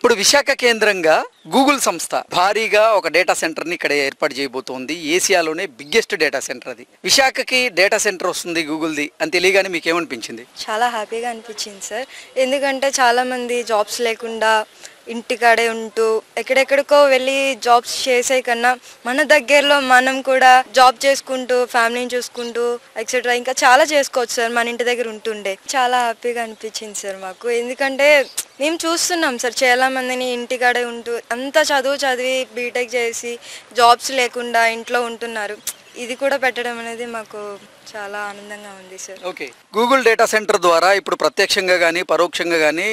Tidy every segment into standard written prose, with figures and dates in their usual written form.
ఇప్పుడు విశాఖ కేంద్రంగా గూగుల్ సంస్థ భారీగా ఒక డేటా సెంటర్ ని ఇక్కడ ఏర్పాటు చేయబోతోంది. ఏసియాలోనే బిగ్గెస్ట్ డేటా సెంటర్ అది. విశాఖకి డేటా సెంటర్ వస్తుంది గూగుల్ది అని తెలియగానే మీకు ఏమనిపించింది? చాలా హ్యాపీగా అనిపించింది సార్. ఎందుకంటే చాలా మంది జాబ్స్ లేకుండా ఇంటికాడే ఉంటూ ఎక్కడెక్కడికో వెళ్ళి జాబ్స్ చేసే కన్నా మన దగ్గరలో మనం కూడా జాబ్ చేసుకుంటూ ఫ్యామిలీని చూసుకుంటూ ఎక్సెట్రా ఇంకా చాలా చేసుకోవచ్చు సార్ మన ఇంటి దగ్గర ఉంటుండే. చాలా హ్యాపీగా అనిపించింది సార్ మాకు. ఎందుకంటే మేము చూస్తున్నాం సార్ చాలా మందిని ఇంటికాడే ఉంటూ అంత చదివి బీటెక్ చేసి జాబ్స్ లేకుండా ఇంట్లో ఉంటున్నారు. ఇది కూడా పెట్టడం అనేది మాకు చాలా ఆనందంగా ఉంది sir. Okay, Google data centre ద్వారా ఇప్పుడు ప్రత్యక్షంగా కానీ పరోక్షంగా కానీ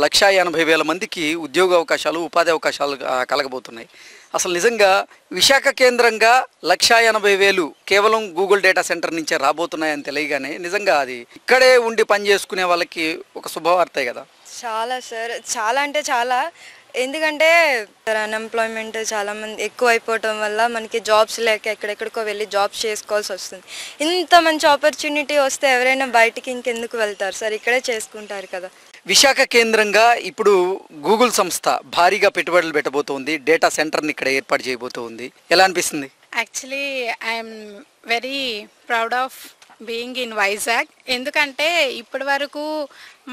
1,80,000 మందికి ఉద్యోగ అవకాశాలు ఉపాధి అవకాశాలు కలగబోతున్నాయి. అసలు నిజంగా విశాఖ కేంద్రంగా 1,80,000 కేవలం గూగుల్ డేటా సెంటర్ నుంచే రాబోతున్నాయని తెలియగానే నిజంగా అది ఇక్కడే ఉండి పని చేసుకునే వాళ్ళకి ఒక శుభవార్తే కదా. చాలా సార్, చాలా అంటే చాలా. ఎందుకంటే అన్ఎంప్లాయ్మెంట్ చాలా మంది ఎక్కువ అయిపోవటం వల్ల మనకి జాబ్స్ లేక ఎక్కడెక్కడికో వెళ్ళి జాబ్స్ చేసుకోవాల్సి వస్తుంది. ఇంత మంచి ఆపర్చునిటీ వస్తే ఎవరైనా బయటికి ఇంకెందుకు వెళ్తారు సార్, ఇక్కడే చేసుకుంటారు కదా. విశాఖ కేంద్రంగా ఇప్పుడు గూగుల్ సంస్థ భారీగా పెట్టుబడులు పెట్టబోతోంది. డేటా సెంటర్ని ఇక్కడ ఏర్పాటు చేయబోతోంది. ఎలా అనిపిస్తుంది? Actually I'm very proud of being in Vizag. ఎందుకంటే ఇప్పటి వరకు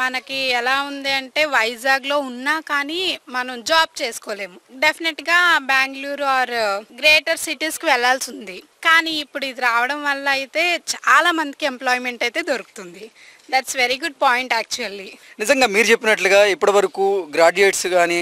మనకి ఎలా ఉంది అంటే వైజాగ్లో ఉన్నా కానీ మనం జాబ్ చేసుకోలేము. డెఫినెట్గా బెంగళూరు ఆర్ గ్రేటర్ సిటీస్కి వెళ్ళాల్సి ఉంది. కానీ ఇప్పుడు ఇది రావడం వల్ల అయితే చాలా మందికి ఎంప్లాయ్మెంట్ అయితే దొరుకుతుంది. That's very good point actually. నిజంగా మీరు చెప్పినట్లుగా ఇప్పటి వరకు గ్రాడ్యుయేట్స్ కానీ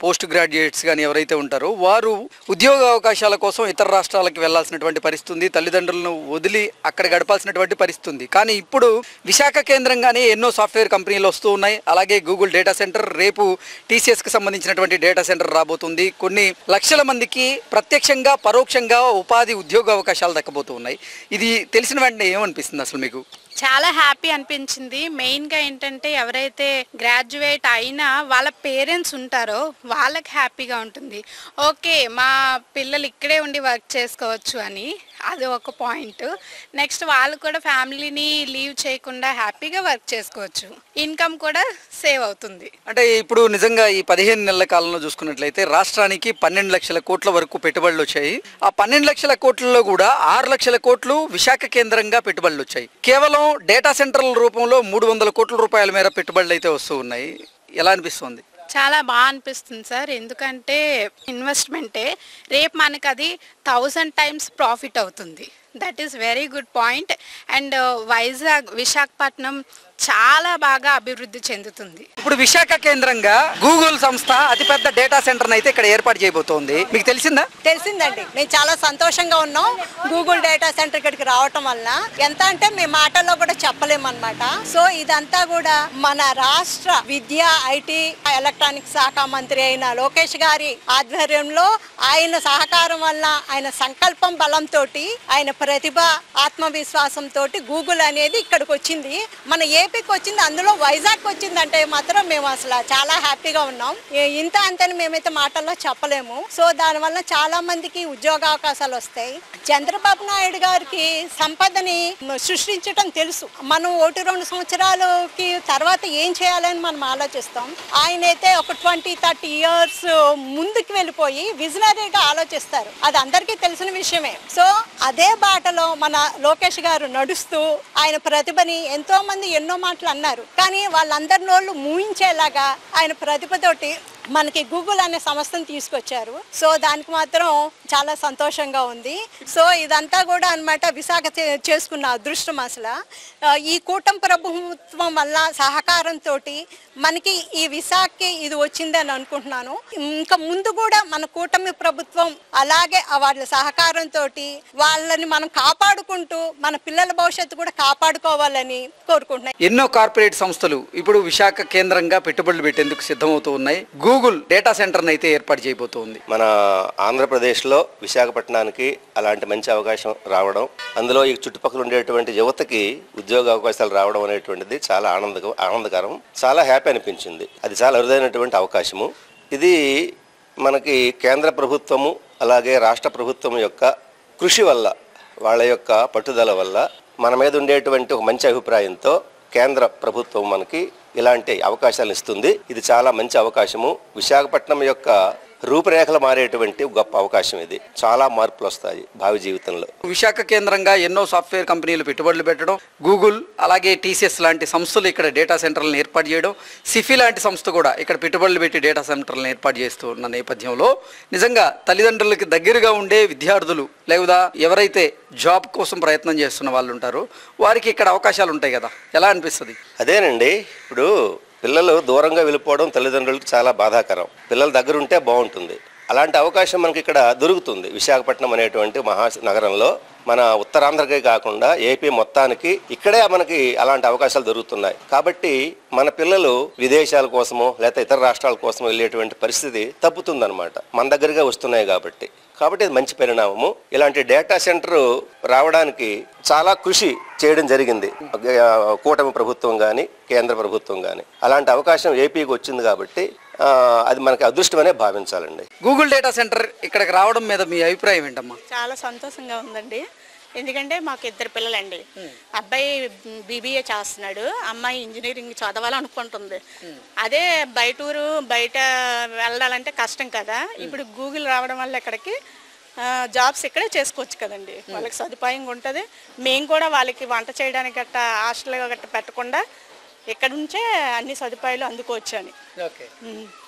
పోస్ట్ గ్రాడ్యుయేట్స్ కానీ ఎవరైతే ఉంటారో వారు ఉద్యోగ అవకాశాల కోసం ఇతర రాష్ట్రాలకు వెళ్లాల్సినటువంటి పరిస్థితి ఉంది. తల్లిదండ్రులను వదిలి అక్కడ గడపాల్సినటువంటి పరిస్థితి ఉంది. కానీ ఇప్పుడు విశాఖ కేంద్రంగానే ఎన్నో సాఫ్ట్వేర్ కంపెనీలు వస్తూ ఉన్నాయి. అలాగే గూగుల్ డేటా సెంటర్, రేపు టీసీఎస్కి సంబంధించినటువంటి డేటా సెంటర్ రాబోతుంది. కొన్ని లక్షల మందికి ప్రత్యక్షంగా పరోక్షంగా ఉపాధి ఉద్యోగ అవకాశాలు దక్కబోతూ ఉన్నాయి. ఇది తెలిసిన వెంటనే ఏమనిపిస్తుంది అసలు మీకు? చాలా హ్యాపీ అనిపించింది. మెయిన్గా ఏంటంటే ఎవరైతే గ్రాడ్యుయేట్ అయినా వాళ్ళ పేరెంట్స్ ఉంటారో వాళ్ళకి హ్యాపీగా ఉంటుంది. ఓకే, మా పిల్లలు ఇక్కడే ఉండి వర్క్ చేసుకోవచ్చు అని, అది ఒక పాయింట్. నెక్స్ట్ వాళ్ళు కూడా ఫ్యామిలీని లీవ్ చేయకుండా హ్యాపీగా వర్క్ చేసుకోవచ్చు. ఇన్కమ్ కూడా సేవ్ అవుతుంది. అంటే ఇప్పుడు నిజంగా ఈ 15 నెలల కాలంలో చూసుకున్నట్లయితే రాష్ట్రానికి 12 లక్షల కోట్ల వరకు పెట్టుబడులు వచ్చాయి. ఆ 12 లక్షల కోట్లలో కూడా 6 లక్షల కోట్లు విశాఖ కేంద్రంగా పెట్టుబడులు వచ్చాయి. కేవలం డేటా సెంటర్ల రూపంలో 300 కోట్ల రూపాయల మేర పెట్టుబడులు అయితే వస్తూ ఉన్నాయి. ఎలా అనిపిస్తుంది? చాలా బాగా అనిపిస్తుంది సార్. ఎందుకంటే ఇన్వెస్ట్మెంటే రేపు మనకు అది 1000 టైమ్స్ ప్రాఫిట్ అవుతుంది. That is very good point. And Visakhapatnam చాలా బాగా అభివృద్ధి చెందుతుంది. ఇప్పుడు విశాఖ కేంద్రంగా గూగుల్ సంస్థ అతిపెద్ద డేటా సెంటర్ అయితే ఇక్కడ ఏర్పాటు చేయబోతోంది. మీకు తెలిసిందా? తెలిసిందండి. మేము చాలా సంతోషంగా ఉన్నాం గూగుల్ డేటా సెంటర్ ఇక్కడికి రావటం వల్ల. ఎంత అంటే మేము మాటల్లో కూడా చెప్పలేమన్నమాట. సో ఇదంతా కూడా మన రాష్ట్ర విద్య, ఐటీ, ఎలక్ట్రానిక్ శాఖ మంత్రి అయిన లోకేష్ గారి ఆధ్వర్యంలో ఆయన సహకారం వల్ల, ఆయన సంకల్పం బలంతో, ఆయన ప్రతిభ ఆత్మవిశ్వాసంతో గూగుల్ అనేది ఇక్కడికి వచ్చింది. మన ఏపీకి వచ్చింది, అందులో వైజాగ్ వచ్చిందంటే మాత్రం మేము అసలు చాలా హ్యాపీగా ఉన్నాం. ఇంత అంతని మేమైతే మాటల్లో చెప్పలేము. సో దానివల్ల చాలా మందికి ఉద్యోగ అవకాశాలు వస్తాయి. చంద్రబాబు నాయుడు గారికి సంపదని సృష్టించడం తెలుసు. మనం 1-2 సంవత్సరాలకి తర్వాత ఏం చేయాలని మనం ఆలోచిస్తాం. ఆయన అయితే ఒక 20-30 ఇయర్స్ ముందుకు వెళ్ళిపోయి విజనరీగా ఆలోచిస్తారు. అది అందరికీ తెలిసిన విషయమే. సో అదే బాటలో మన లోకేష్ గారు నడుస్తూ ఆయన ప్రతిభని ఎంతో మంది ఎన్నో మాటలు అన్నారు. కానీ వాళ్ళందరి నోళ్ళు మూయించేలాగా ఆయన ప్రతిభతోటి మనకి గూగుల్ అనే సంస్థను తీసుకొచ్చారు. సో దానికి మాత్రం చాలా సంతోషంగా ఉంది. సో ఇదంతా కూడా అన్నమాట విశాఖ చేసుకున్న అదృష్టం. అసలు ఈ కూటమి ప్రభుత్వం వల్ల సహకారంతో మనకి ఈ విశాఖకి ఇది వచ్చిందని అనుకుంటున్నాను. ఇంకా ముందు కూడా మన కూటమి ప్రభుత్వం అలాగే వాళ్ళ సహకారంతో వాళ్ళని మనం కాపాడుకుంటూ మన పిల్లల భవిష్యత్తు కూడా కాపాడుకోవాలని కోరుకుంటున్నాను. ఎన్నో కార్పొరేట్ సంస్థలు ఇప్పుడు విశాఖ కేంద్రంగా పెట్టుబడులు పెట్టేందుకు సిద్ధమవుతూ ఉన్నాయి. గూగుల్ డేటా సెంటర్ అయితే ఏర్పాటు చేయబోతోంది. మన ఆంధ్రప్రదేశ్లో విశాఖపట్నానికి అలాంటి మంచి అవకాశం రావడం, అందులో ఈ చుట్టుపక్కల ఉండేటువంటి యువతకి ఉద్యోగ అవకాశాలు రావడం అనేటువంటిది చాలా ఆనందకరం, చాలా హ్యాపీ అనిపించింది. అది చాలా అరుదైనటువంటి అవకాశము. ఇది మనకి కేంద్ర ప్రభుత్వము అలాగే రాష్ట్ర ప్రభుత్వం యొక్క కృషి వల్ల, వాళ్ళ యొక్క పట్టుదల వల్ల మన మీద ఉండేటువంటి ఒక మంచి అభిప్రాయంతో కేంద్ర ప్రభుత్వం మనకి ఇలాంటి అవకాశాలు ఇస్తుంది. ఇది చాలా మంచి అవకాశము. విశాఖపట్నం యొక్క రూపురేఖలు మారేటువంటి గొప్ప అవకాశం ఇది. చాలా మార్పులు వస్తాయి భావి జీవితంలో. విశాఖ కేంద్రంగా ఎన్నో సాఫ్ట్వేర్ కంపెనీలు పెట్టుబడులు పెట్టడం, గూగుల్ అలాగే టీసీఎస్ లాంటి సంస్థలు ఇక్కడ డేటా సెంటర్లను ఏర్పాటు చేయడం, సిఫీ లాంటి సంస్థ కూడా ఇక్కడ పెట్టుబడులు పెట్టి డేటా సెంటర్లను ఏర్పాటు చేస్తూ ఉన్న నేపథ్యంలో నిజంగా తల్లిదండ్రులకి దగ్గరగా ఉండే విద్యార్థులు లేదా ఎవరైతే జాబ్ కోసం ప్రయత్నం చేస్తున్న వాళ్ళు ఉంటారో వారికి ఇక్కడ అవకాశాలు ఉంటాయి కదా, ఎలా అనిపిస్తుంది? అదేనండి, ఇప్పుడు పిల్లలు దూరంగా వెళ్ళిపోవడం తల్లిదండ్రులకు చాలా బాధాకరం. పిల్లల దగ్గర ఉంటే బాగుంటుంది. అలాంటి అవకాశం మనకి ఇక్కడ దొరుకుతుంది. విశాఖపట్నం అనేటువంటి మహానగరంలో మన ఉత్తరాంధ్రకే కాకుండా ఏపీ మొత్తానికి ఇక్కడే మనకి అలాంటి అవకాశాలు దొరుకుతున్నాయి. కాబట్టి మన పిల్లలు విదేశాల కోసమో లేకపోతే ఇతర రాష్ట్రాల కోసమో వెళ్ళేటువంటి పరిస్థితి తప్పుతుందన్నమాట. మన దగ్గరగా వస్తున్నాయి కాబట్టి ఇది మంచి పరిణామము. ఇలాంటి డేటా సెంటర్ రావడానికి చాలా కృషి చేయడం జరిగింది కూటమి ప్రభుత్వం కానీ కేంద్ర ప్రభుత్వం కానీ. అలాంటి అవకాశం ఏపీకి వచ్చింది కాబట్టి అది మనకి అదృష్టమనే భావించాలండి. గూగుల్ డేటా సెంటర్ ఇక్కడికి రావడం మీద మీ అభిప్రాయం ఏంటమ్మా? చాలా సంతోషంగా ఉందండి. ఎందుకంటే మాకు 2 పిల్లలండి. అబ్బాయి బీబీఏ చేస్తున్నాడు, అమ్మాయి ఇంజనీరింగ్ చదవాలనుకుంటుంది. అదే బయట వెళ్ళాలంటే కష్టం కదా. ఇప్పుడు గూగుల్ రావడం వల్ల ఇక్కడికి జాబ్స్ ఇక్కడే చేసుకోవచ్చు కదండి. వాళ్ళకి సదుపాయంగా ఉంటుంది. మేము కూడా వాళ్ళకి వంట చేయడానికి గట్టా హాస్టల్ గట్టా పెట్టకుండా ఇక్కడ నుంచే అన్ని సదుపాయాలు అందుకోవచ్చు అని.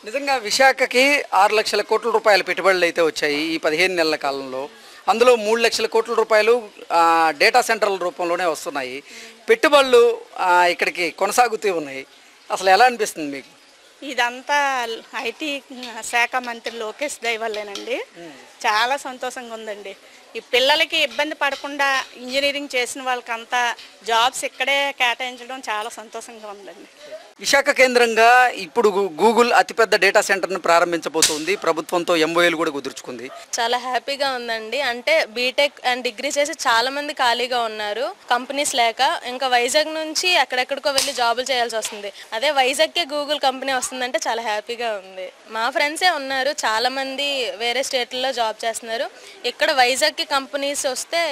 నిజంగా విశాఖకి 6 లక్షల కోట్ల రూపాయల పెట్టుబడులు అయితే వచ్చాయి ఈ 15 నెలల కాలంలో. అందులో 3 లక్షల కోట్ల రూపాయలు డేటా సెంటర్ల రూపంలోనే వస్తున్నాయి. పెట్టుబడులు ఇక్కడికి కొనసాగుతూ ఉన్నాయి. అసలు ఎలా అనిపిస్తుంది మీకు? ఇదంతా ఐటీ శాఖ మంత్రి లోకేష్ దయ వల్లేనండి. చాలా సంతోషంగా ఉందండి. ఈ పిల్లలకి ఇబ్బంది పడకుండా ఇంజనీరింగ్ చేసిన వాళ్ళకంతా జాబ్స్ ఇక్కడే కేటాయించడం చాలా సంతోషంగా ఉందండి. విశాఖ కేంద్రంగా ఇప్పుడు గూగుల్ అతిపెద్ద డేటా సెంటర్ను ప్రారంభించబోతుంది. ప్రభుత్వంతో ఎంఓఏలు కూడా కుదుర్చుకుంది. చాలా హ్యాపీగా ఉందండి. అంటే బీటెక్ అండ్ డిగ్రీ చేసి చాలా మంది ఖాళీగా ఉన్నారు, కంపెనీస్ లేక. ఇంకా వైజాగ్ నుంచి ఎక్కడెక్కడికో వెళ్ళి జాబులు చేయాల్సి వస్తుంది. అదే వైజాగ్కే గూగుల్ కంపెనీ వస్తుందంటే చాలా హ్యాపీగా ఉంది. మా ఫ్రెండ్సే ఉన్నారు, చాలా మంది వేరే స్టేట్లలో జాబ్ చేస్తున్నారు. ఇక్కడ వైజాగ్కి కంపెనీస్ వస్తే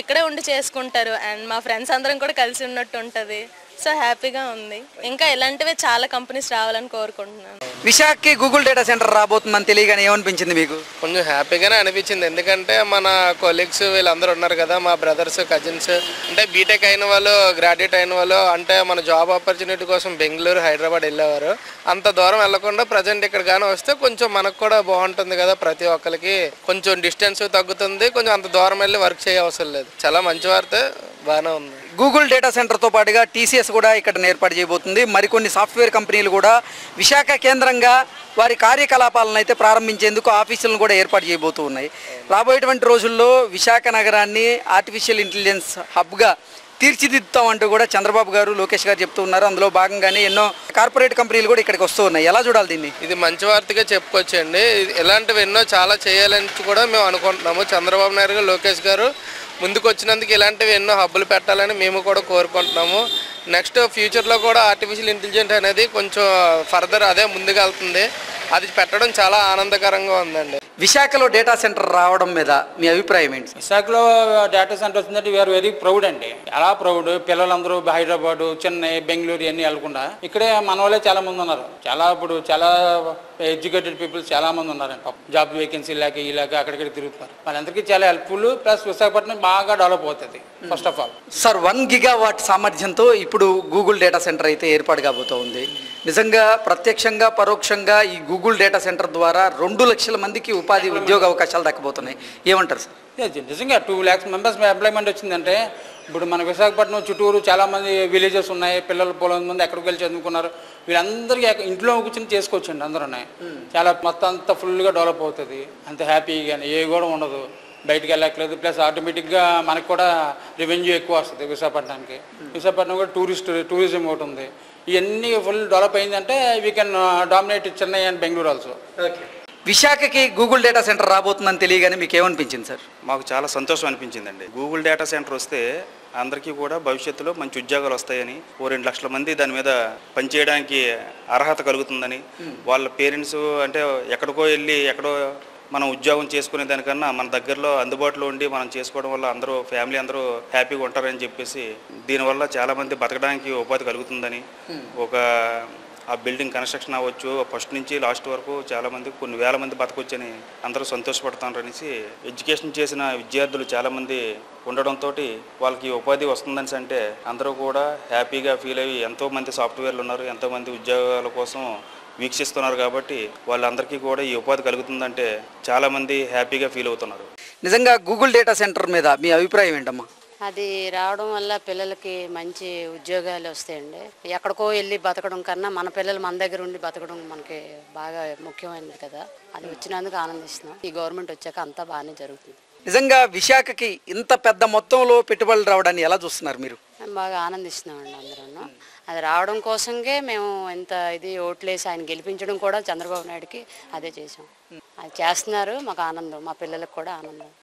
ఇక్కడే ఉండి చేసుకుంటారు. అండ్ మా ఫ్రెండ్స్ అందరం కూడా కలిసి ఉన్నట్టు ఉంటుంది. సో హ్యాపీగా ఉంది. ఇంకా ఇలాంటివే చాలా కంపెనీస్ రావాలని కోరుకుంటున్నాను. విశాఖకి గూగుల్ డేటా సెంటర్ రాబోతుందని తెలియగానే ఏమనిపించింది మీకు? కొంచెం హ్యాపీగానే అనిపించింది. ఎందుకంటే మన కొలీగ్స్ వీళ్ళందరూ ఉన్నారు కదా, మా బ్రదర్స్ కజిన్స్. అంటే బీటెక్ అయిన వాళ్ళు, గ్రాడ్యుయేట్ అయిన వాళ్ళు, అంటే మన జాబ్ ఆపర్చునిటీ కోసం బెంగళూరు హైదరాబాద్ వెళ్ళేవారు. అంత దూరం వెళ్లకుండా ప్రజెంట్ ఇక్కడ కానీ వస్తే కొంచెం మనకు కూడా బాగుంటుంది కదా. ప్రతి ఒక్కరికి కొంచెం డిస్టెన్స్ తగ్గుతుంది, కొంచెం అంత దూరం వెళ్ళి వర్క్ చేయ అవసరం లేదు. చాలా మంచి వార్త, బాగానే ఉంది. గూగుల్ డేటా సెంటర్తో పాటుగా టీసీఎస్ కూడా ఇక్కడ ఏర్పాటు చేయబోతుంది. మరికొన్ని సాఫ్ట్వేర్ కంపెనీలు కూడా విశాఖ కేంద్రంగా వారి కార్యకలాపాలను అయితే ప్రారంభించేందుకు ఆఫీసులను కూడా ఏర్పాటు చేయబోతూ ఉన్నాయి. రాబోయేటువంటి రోజుల్లో విశాఖ నగరాన్ని ఆర్టిఫిషియల్ ఇంటెలిజెన్స్ హబ్గా తీర్చిదిద్దుతామంటూ కూడా చంద్రబాబు గారు, లోకేష్ గారు చెప్తూ ఉన్నారు. అందులో భాగంగానే ఎన్నో కార్పొరేట్ కంపెనీలు కూడా ఇక్కడికి వస్తూ ఉన్నాయి. ఎలా చూడాలి దీన్ని? ఇది మంచి వార్తగా చెప్పుకోవచ్చండి. ఇలాంటివి ఎన్నో చాలా చేయాలని కూడా మేము అనుకుంటున్నాము. చంద్రబాబు నాయుడు గారు, లోకేష్ గారు ముందుకు వచ్చినందుకు ఇలాంటివి ఎన్నో హబ్బులు పెట్టాలని మేము కూడా కోరుకుంటున్నాము. నెక్స్ట్ ఫ్యూచర్లో కూడా ఆర్టిఫిషియల్ ఇంటెలిజెన్స్ అనేది కొంచెం ఫర్దర్ అదే ముందుకు వెళ్తుంది. అది పెట్టడం చాలా ఆనందకరంగా ఉందండి. విశాఖలో డేటా సెంటర్ రావడం మీద మీ అభిప్రాయం ఏంటి? విశాఖలో డేటా సెంటర్ వచ్చిందంటే వీఆర్ వెరీ ప్రౌడ్ అండి. చాలా ప్రౌడ్. పిల్లలందరూ హైదరాబాదు, చెన్నై, బెంగళూరు ఇవన్నీ వెళ్ళకుండా ఇక్కడే మన వాళ్ళే చాలా మంది ఉన్నారు. ఇప్పుడు చాలా ఎడ్యుకేటెడ్ పీపుల్స్ చాలా మంది ఉన్నారండి. జాబ్ వేకెన్సీ లేక ఇలాగ అక్కడిక్కడ తిరుగుతున్నారు. వాళ్ళందరికీ చాలా హెల్ప్ఫుల్. ప్లస్ విశాఖపట్నం బాగా డెవలప్ అవుతుంది. First of all sir, 1 gigawatt సామర్థ్యంతో ఇప్పుడు గూగుల్ డేటా సెంటర్ అయితే ఏర్పాటు కాబోతోంది. నిజంగా ప్రత్యక్షంగా పరోక్షంగా ఈ గూగుల్ డేటా సెంటర్ ద్వారా 2 లక్షల మందికి ఉపాధి ఉద్యోగ అవకాశాలు దక్కబోతున్నాయి. ఏమంటారు సార్? నిజంగా 2 lakhs మెంబర్స్ ఎంప్లాయ్మెంట్ వచ్చిందంటే ఇప్పుడు మన విశాఖపట్నం చుట్టూరు చాలామంది విలేజెస్ ఉన్నాయి. పిల్లలు పొలం మంది ఎక్కడికి వెళ్ళి చదువుకున్నారు. వీళ్ళందరికీ ఇంట్లో కూర్చొని చేసుకోవచ్చండి. అందరూ ఉన్నాయి. చాలా మొత్తం అంతా ఫుల్గా డెవలప్ అవుతుంది. అంత హ్యాపీగా ఏ కూడా ఉండదు, బయటకు వెళ్ళట్లేదు. ప్లస్ ఆటోమేటిక్గా మనకు కూడా రెవెన్యూ ఎక్కువ వస్తుంది విశాఖపట్నానికి. విశాఖపట్నం కూడా టూరిజం ఒకటి ఉంది. ఇవన్నీ ఫుల్ డెవలప్ అయిందంటే we can dominate Chennai and Bengaluru also. విశాఖకి గూగుల్ డేటా సెంటర్ రాబోతుందని తెలియగానే మీకు ఏమనిపించింది సార్? మాకు చాలా సంతోషం అనిపించిందండి. గూగుల్ డేటా సెంటర్ వస్తే అందరికీ కూడా భవిష్యత్తులో మంచి ఉద్యోగాలు వస్తాయని, 2 లక్షల మంది దాని మీద పనిచేయడానికి అర్హత కలుగుతుందని, వాళ్ళ పేరెంట్స్ అంటే ఎక్కడికో వెళ్ళి ఎక్కడో మనం ఉద్యోగం చేసుకునే దానికన్నా మన దగ్గరలో అందుబాటులో ఉండి మనం చేసుకోవడం వల్ల అందరూ ఫ్యామిలీ అందరూ హ్యాపీగా ఉంటారని చెప్పేసి దీనివల్ల చాలామంది బతకడానికి ఉపాధి కలుగుతుందని ఒక ఆ బిల్డింగ్ కన్స్ట్రక్షన్ అవ్వచ్చు ఫస్ట్ నుంచి లాస్ట్ వరకు చాలామంది కొన్ని వేల మంది బతకొచ్చని అందరూ సంతోషపడుతున్నారు అనేసి ఎడ్యుకేషన్ చేసిన విద్యార్థులు చాలామంది ఉండడంతో వాళ్ళకి ఉపాధి వస్తుందని అంటే అందరూ కూడా హ్యాపీగా ఫీల్ అయ్యి ఎంతోమంది సాఫ్ట్వేర్లు ఉన్నారు, ఎంతోమంది ఉద్యోగాల కోసం వీక్షిస్తున్నారు కాబట్టి వాళ్ళందరికీ కూడా ఈ ఉపాధి కలుగుతుందంటే చాలామంది హ్యాపీగా ఫీల్ అవుతున్నారు. నిజంగా గూగుల్ డేటా సెంటర్ మీద మీ అభిప్రాయం ఏంటమ్మా? అది రావడం వల్ల పిల్లలకి మంచి ఉద్యోగాలు వస్తాయండి. ఎక్కడికో వెళ్ళి బతకడం కన్నా మన పిల్లలు మన దగ్గర ఉండి బతకడం మనకి బాగా ముఖ్యమైనది కదా. అది వచ్చినందుకు ఆనందిస్తున్నాం. ఈ గవర్నమెంట్ వచ్చాక అంతా బాగానే జరుగుతుంది. నిజంగా విశాఖకి ఇంత పెద్ద మొత్తంలో పెట్టుబడులు రావడాన్ని ఎలా చూస్తున్నారు మీరు? మేము బాగా ఆనందిస్తున్నామండి అందరూ. అది రావడం కోసంగా మేము ఇంత ఇది ఓట్లేసి ఆయన గెలిపించడం కూడా చంద్రబాబు నాయుడుకి అదే చేసాం. అది చేస్తున్నారు, మాకు ఆనందం, మా పిల్లలకు కూడా ఆనందం.